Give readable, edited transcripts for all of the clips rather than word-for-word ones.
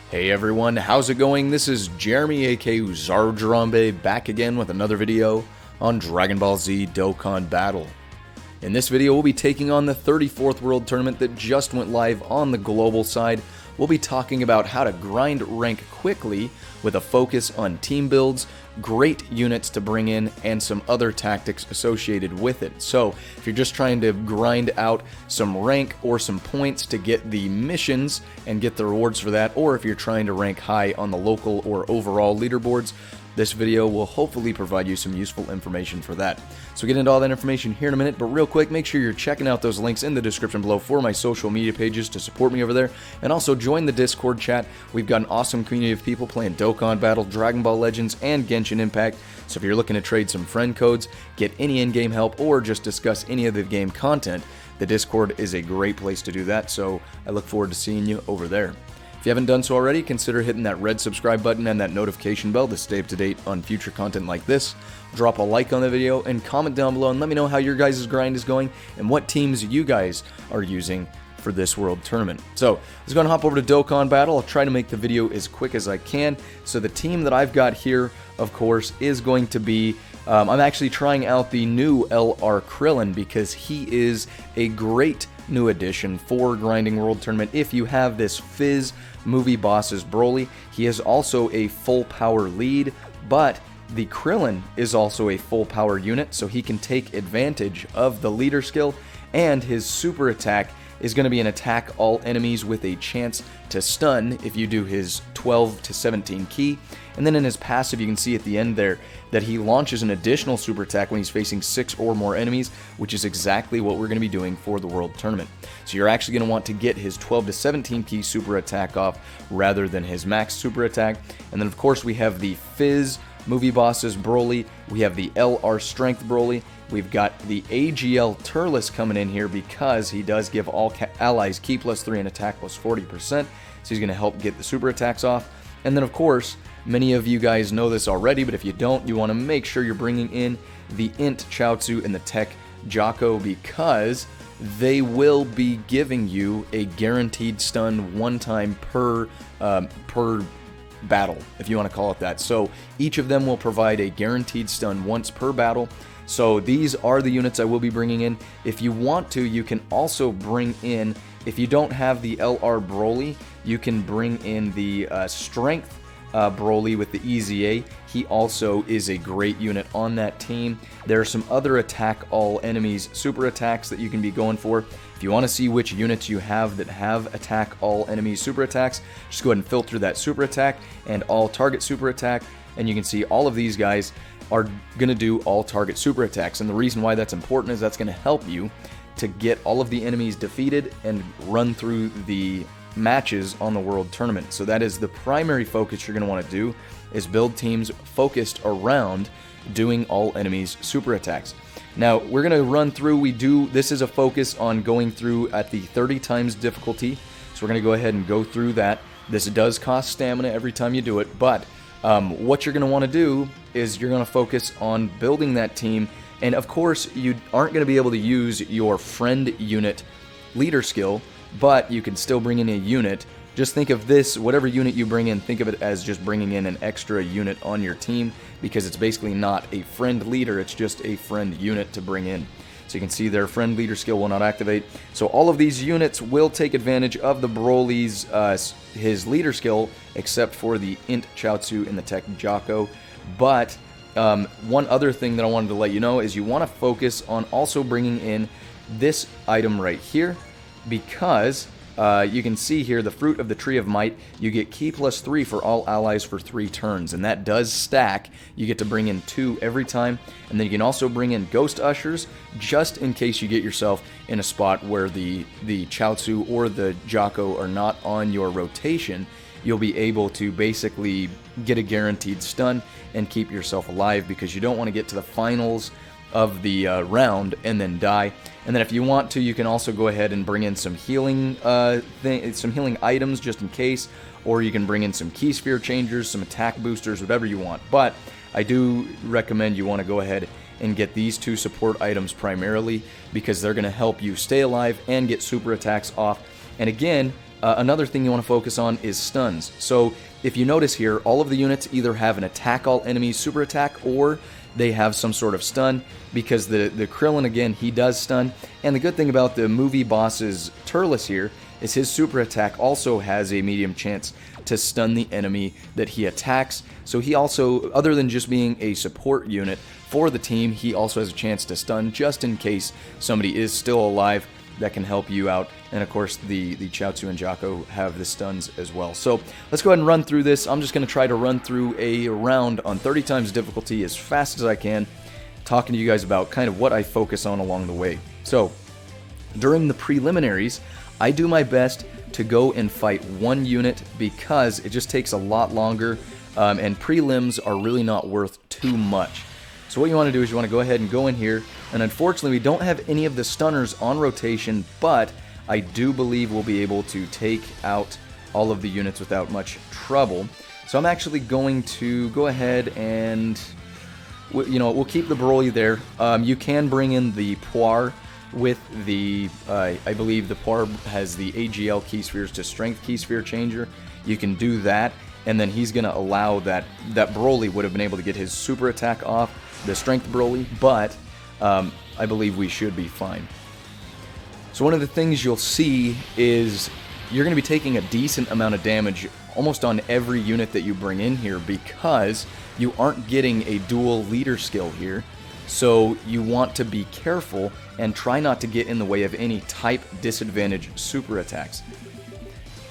Hey everyone, how's it going? This is Jeremy aka Zarjarambe back again with another video on Dragon Ball Z Dokkan Battle. In this video we'll be taking on the 34th World Tournament that just went live on the global side. We'll be talking about how to grind rank quickly with a focus on team builds, great units to bring in, and some other tactics associated with it. So if you're just trying to grind out some rank or some points to get the missions and get the rewards for that, or if you're trying to rank high on the local or overall leaderboards, this video will hopefully provide you some useful information for that. So we'll get into all that information here in a minute, but real quick, make sure you're checking out those links in the description below for my social media pages to support me over there, and also join the Discord chat. We've got an awesome community of people playing Dokkan Battle, Dragon Ball Legends, and Genshin Impact, so if you're looking to trade some friend codes, get any in-game help, or just discuss any of the game content, the Discord is a great place to do that, so I look forward to seeing you over there. If you haven't done so already, consider hitting that red subscribe button and that notification bell to stay up to date on future content like this. Drop a like on the video and comment down below and let me know how your guys' grind is going and what teams you guys are using for this World Tournament. So let's go and hop over to Dokkan Battle. I'll try to make the video as quick as I can. So the team that I've got here, of course, is going to be I'm actually trying out the new LR Krillin because he is a great new addition for grinding World Tournament. If you have this Fizz movie bosses Broly, he is also a full power lead, but the Krillin is also a full power unit, so he can take advantage of the leader skill, and his super attack is going to be an attack all enemies with a chance to stun if you do his 12 to 17 key. And then in his passive, you can see at the end there that he launches an additional super attack when he's facing 6 or more enemies, which is exactly what we're going to be doing for the World Tournament. So you're actually going to want to get his 12 to 17 key super attack off rather than his max super attack. And then of course we have the Fizz movie bosses Broly, we have the LR Strength Broly, we've got the AGL Turles coming in here because he does give all allies Ki +3 and attack +40%, so he's going to help get the super attacks off. And then of course, many of you guys know this already, but if you don't, you want to make sure you're bringing in the Int Chaozu and the Tech Jocko because they will be giving you a guaranteed stun one time per battle, if you want to call it that. So each of them will provide a guaranteed stun once per battle. So these are the units I will be bringing in. If you want to, you can also bring in, if you don't have the LR Broly, you can bring in the Strength Broly with the EZA. He also is a great unit on that team. There are some other attack all enemies super attacks that you can be going for. If you want to see which units you have that have attack all enemies super attacks, just go ahead and filter that super attack and all target super attack, and you can see all of these guys are going to do all target super attacks. And the reason why that's important is that's going to help you to get all of the enemies defeated and run through the matches on the World Tournament. So that is the primary focus you're going to want to do, is build teams focused around doing all enemies super attacks. Now we're going to run through, this is a focus on going through at the 30 times difficulty, so we're going to go ahead and go through that. This does cost stamina every time you do it, but what you're going to want to do is you're going to focus on building that team, and of course you aren't going to be able to use your friend unit leader skill, but you can still bring in a unit. Just think of this, whatever unit you bring in, think of it as just bringing in an extra unit on your team, because it's basically not a friend leader, it's just a friend unit to bring in. So you can see their friend leader skill will not activate. So all of these units will take advantage of the Broly's his leader skill, except for the Int Chaozu and the Tech Jocko. But one other thing that I wanted to let you know is you want to focus on also bringing in this item right here, because you can see here the Fruit of the Tree of Might, you get Ki +3 for all allies for 3 turns, and that does stack. You get to bring in 2 every time, and then you can also bring in Ghost Ushers just in case you get yourself in a spot where the Chaozu or the Jocko are not on your rotation. You'll be able to basically get a guaranteed stun and keep yourself alive, because you don't want to get to the finals of the round and then die. And then if you want to, you can also go ahead and bring in some healing items just in case, or you can bring in some key sphere changers, some attack boosters, whatever you want. But I do recommend you want to go ahead and get these 2 support items primarily, because they're going to help you stay alive and get super attacks off. And again, Another thing you want to focus on is stuns. So if you notice here, all of the units either have an attack all enemies super attack, or they have some sort of stun, because the Krillin, again, he does stun. And the good thing about the movie boss's Turles here is his super attack also has a medium chance to stun the enemy that he attacks. So he also, other than just being a support unit for the team, he also has a chance to stun just in case somebody is still alive. That can help you out. And of course the Chaozu and Jaco have the stuns as well. So let's go ahead and run through this. I'm just going to try to run through a round on 30 times difficulty as fast as I can, talking to you guys about kind of what I focus on along the way. So during the preliminaries, I do my best to go and fight one unit because it just takes a lot longer, and prelims are really not worth too much. So what you want to do is you want to go ahead and go in here, and unfortunately we don't have any of the stunners on rotation, but I do believe we'll be able to take out all of the units without much trouble. So I'm actually going to go ahead and, you know, we'll keep the Broly there. You can bring in the Poir with the, I believe the Poir has the AGL key spheres to strength key sphere changer. You can do that, and then he's going to allow that Broly would have been able to get his super attack off, the strength Broly, but I believe we should be fine. So one of the things you'll see is you're going to be taking a decent amount of damage almost on every unit that you bring in here, because you aren't getting a dual leader skill here. So you want to be careful and try not to get in the way of any type disadvantage super attacks.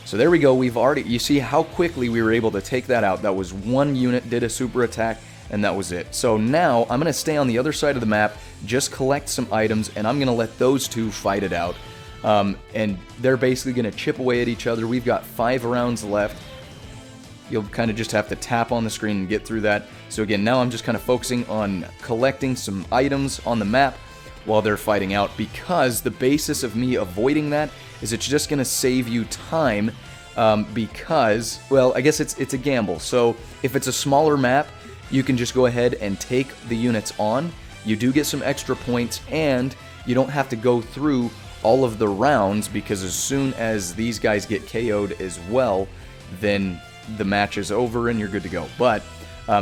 So there we go, we've already, you see how quickly we were able to take that out. That was one unit, did a super attack, and that was it. So now I'm going to stay on the other side of the map, just collect some items, and I'm going to let those two fight it out. And they're basically going to chip away at each other. We've got 5 rounds left. You'll kind of just have to tap on the screen and get through that. So again, now I'm just kind of focusing on collecting some items on the map while they're fighting out, because the basis of me avoiding that is it's just going to save you time, because, well, I guess it's a gamble. So if it's a smaller map, you can just go ahead and take the units on. You do get some extra points, and you don't have to go through all of the rounds, because as soon as these guys get KO'd as well, then the match is over and you're good to go. But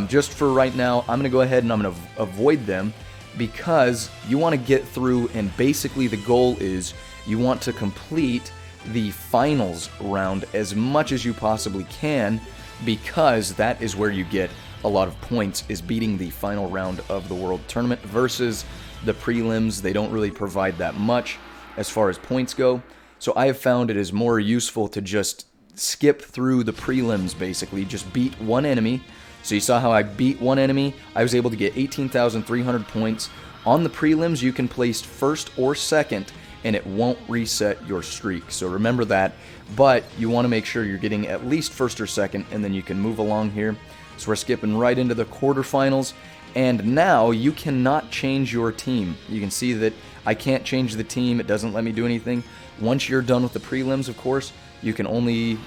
just for right now, I'm going to go ahead and I'm going to avoid them, because you want to get through, and basically the goal is you want to complete the finals round as much as you possibly can, because that is where you get a lot of points, is beating the final round of the World Tournament, versus the prelims. They don't really provide that much as far as points go. So I have found it is more useful to just skip through the prelims, basically. Just beat one enemy. So you saw how I beat one enemy. I was able to get 18,300 points. On the prelims, you can place first or second, and it won't reset your streak. So remember that. But you want to make sure you're getting at least first or second, and then you can move along here. So we're skipping right into the quarterfinals. And now you cannot change your team. You can see that I can't change the team. It doesn't let me do anything. Once you're done with the prelims, of course, you can only,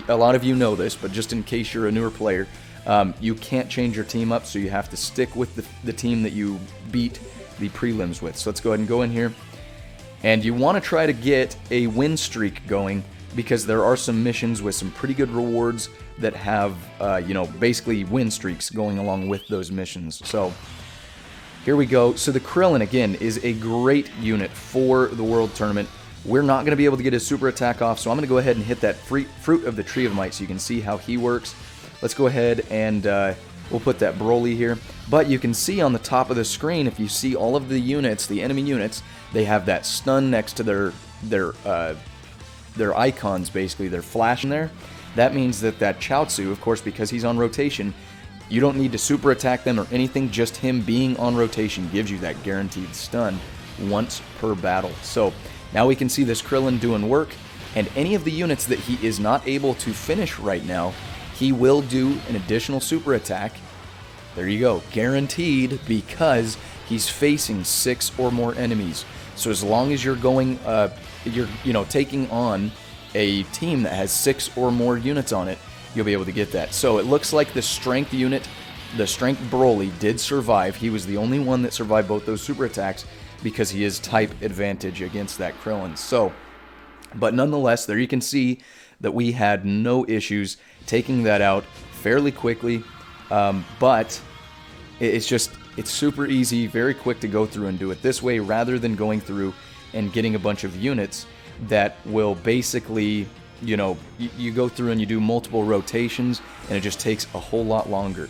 a lot of you know this, but just in case you're a newer player, you can't change your team up, so you have to stick with the team that you beat the prelims with. So let's go ahead and go in here. And you want to try to get a win streak going, because there are some missions with some pretty good rewards that have, you know, basically win streaks going along with those missions. So here we go. So the Krillin, again, is a great unit for the World Tournament. We're not going to be able to get his super attack off, so I'm going to go ahead and hit that Fruit of the Tree of Might so you can see how he works. Let's go ahead and we'll put that Broly here. But you can see on the top of the screen, if you see all of the units, the enemy units, they have that stun next to their icons, basically. They're flashing there. That means that Chaozu, of course, because he's on rotation, you don't need to super attack them or anything. Just him being on rotation gives you that guaranteed stun once per battle. So now we can see this Krillin doing work, and any of the units that he is not able to finish right now, he will do an additional super attack. There you go, guaranteed, because he's facing 6 or more enemies. So as long as you're going, you're taking on a team that has 6 or more units on it, you'll be able to get that. So it looks like the strength unit, the strength Broly, did survive. He was the only one that survived both those super attacks, because he is type advantage against that Krillin. So But nonetheless, there you can see that we had no issues taking that out fairly quickly. But it's super easy, very quick to go through and do it this way, rather than going through and getting a bunch of units that will basically, you know, you go through and you do multiple rotations and it just takes a whole lot longer.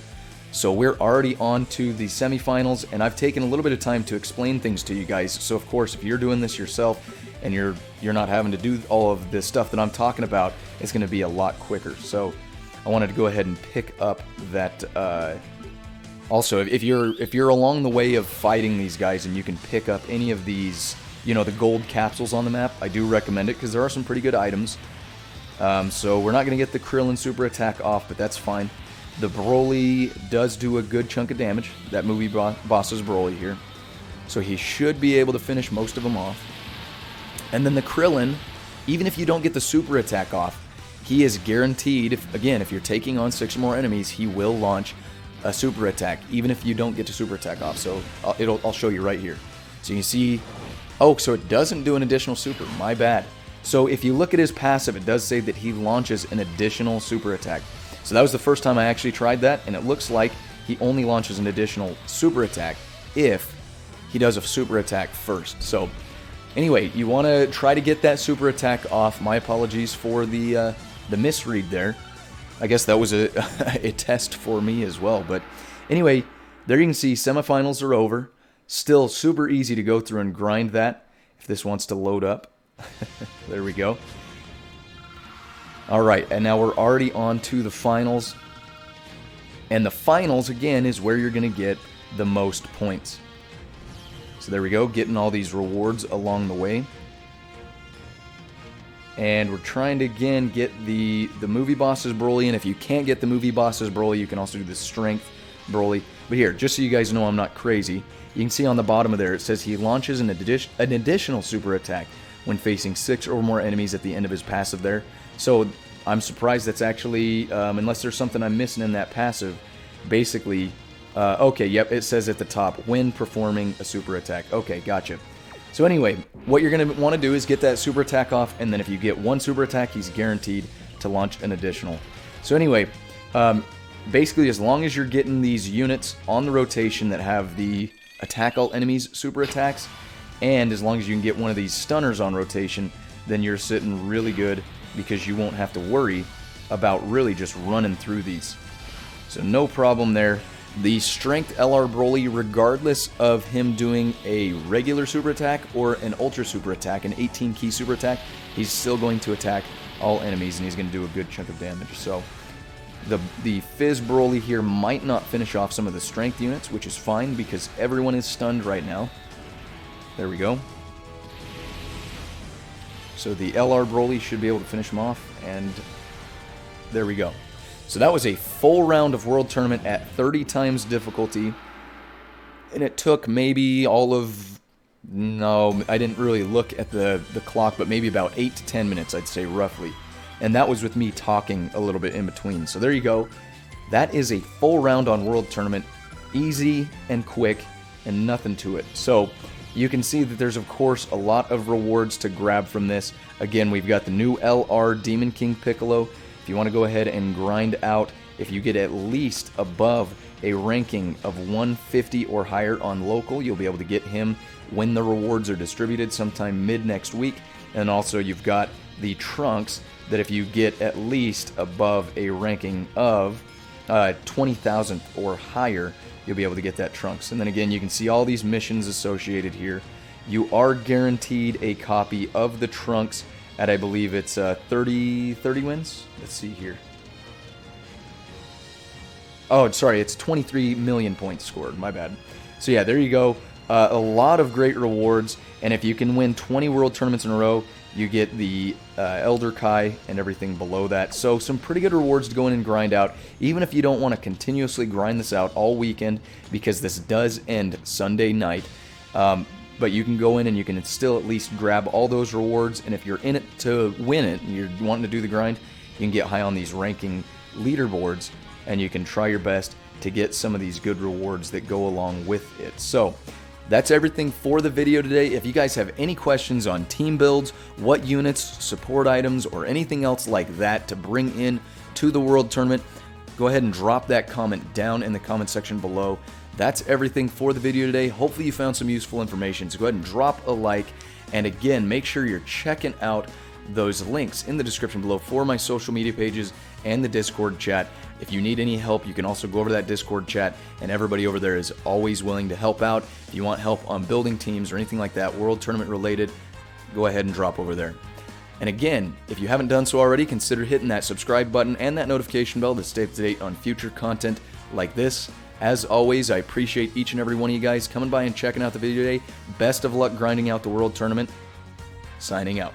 So we're already on to the semifinals, and I've taken a little bit of time to explain things to you guys. So of course, if you're doing this yourself and you're not having to do all of this stuff that I'm talking about, it's going to be a lot quicker. So I wanted to go ahead and pick up that. Also, if you're along the way of fighting these guys and you can pick up any of these, you know, the gold capsules on the map, I do recommend it because there are some pretty good items. So we're not going to get the Krillin super attack off, but that's fine. The Broly does do a good chunk of damage. That movie boss is Broly here. So he should be able to finish most of them off. And then the Krillin, even if you don't get the super attack off, he is guaranteed, if you're taking on 6 or more enemies, he will launch a super attack, even if you don't get to super attack off. So I'll show you right here. So you can see, oh, so it doesn't do an additional super, my bad. So if you look at his passive, it does say that he launches an additional super attack. So that was the first time I actually tried that, and it looks like he only launches an additional super attack if he does a super attack first. So anyway, you want to try to get that super attack off. My apologies for the misread there. I guess that was a test for me as well. But anyway, there you can see semifinals are over. Still super easy to go through and grind that if this wants to load up. There we go. Alright, and now we're already on to the finals. And the finals, again, is where you're going to get the most points. So there we go, getting all these rewards along the way. And we're trying to, again, get the movie bosses Broly. And if you can't get the movie bosses Broly, you can also do the strength Broly. But here, just so you guys know I'm not crazy, you can see on the bottom of there, it says he launches an additional super attack when facing 6 or more enemies at the end of his passive there. So I'm surprised that's actually, unless there's something I'm missing in that passive, basically, okay, yep, it says at the top, when performing a super attack. Okay, gotcha. So anyway, what you're going to want to do is get that super attack off, and then if you get one super attack, he's guaranteed to launch an additional. So anyway, basically as long as you're getting these units on the rotation that have the attack all enemies super attacks, and as long as you can get one of these stunners on rotation, then you're sitting really good, because you won't have to worry about really just running through these. So no problem there. The strength LR Broly, regardless of him doing a regular super attack or an ultra super attack, an 18 key super attack, he's still going to attack all enemies, and he's going to do a good chunk of damage. So the Fizz Broly here might not finish off some of the strength units, which is fine because everyone is stunned right now. There we go. So the LR Broly should be able to finish him off, and there we go. So that was a full round of World Tournament at 30 times difficulty, and it took maybe all of, no, I didn't really look at the clock, but maybe about 8 to 10 minutes, I'd say roughly. And that was with me talking a little bit in between. So there you go. That is a full round on World Tournament, easy and quick, and nothing to it. So you can see that there's, of course, a lot of rewards to grab from this. Again, we've got the new LR Demon King Piccolo. If you want to go ahead and grind out, if you get at least above a ranking of 150 or higher on local, you'll be able to get him when the rewards are distributed sometime mid next week. And also you've got the Trunks that if you get at least above a ranking of 20,000 or higher, you'll be able to get that Trunks. And then again, you can see all these missions associated here. You are guaranteed a copy of the Trunks at, I believe it's 30 wins. Let's see here. Oh, sorry, it's 23 million points scored. My bad. So yeah, there you go. A lot of great rewards, and if you can win 20 World Tournaments in a row, you get the Elder Kai and everything below that. So some pretty good rewards to go in and grind out, even if you don't want to continuously grind this out all weekend, because this does end Sunday night. But you can go in and you can still at least grab all those rewards, and if you're in it to win it, and you're wanting to do the grind, you can get high on these ranking leaderboards, and you can try your best to get some of these good rewards that go along with it. So That's everything for the video today. If you guys have any questions on team builds, what units, support items, or anything else like that to bring in to the World Tournament, go ahead and drop that comment down in the comment section below. That's everything for the video today. Hopefully you found some useful information. So go ahead and drop a like. And again, make sure you're checking out those links in the description below for my social media pages and the Discord chat. If you need any help, you can also go over to that Discord chat, and everybody over there is always willing to help out. If you want help on building teams or anything like that, World Tournament related, go ahead and drop over there. And again, if you haven't done so already, consider hitting that subscribe button and that notification bell to stay up to date on future content like this. As always, I appreciate each and every one of you guys coming by and checking out the video today. Best of luck grinding out the World Tournament. Signing out.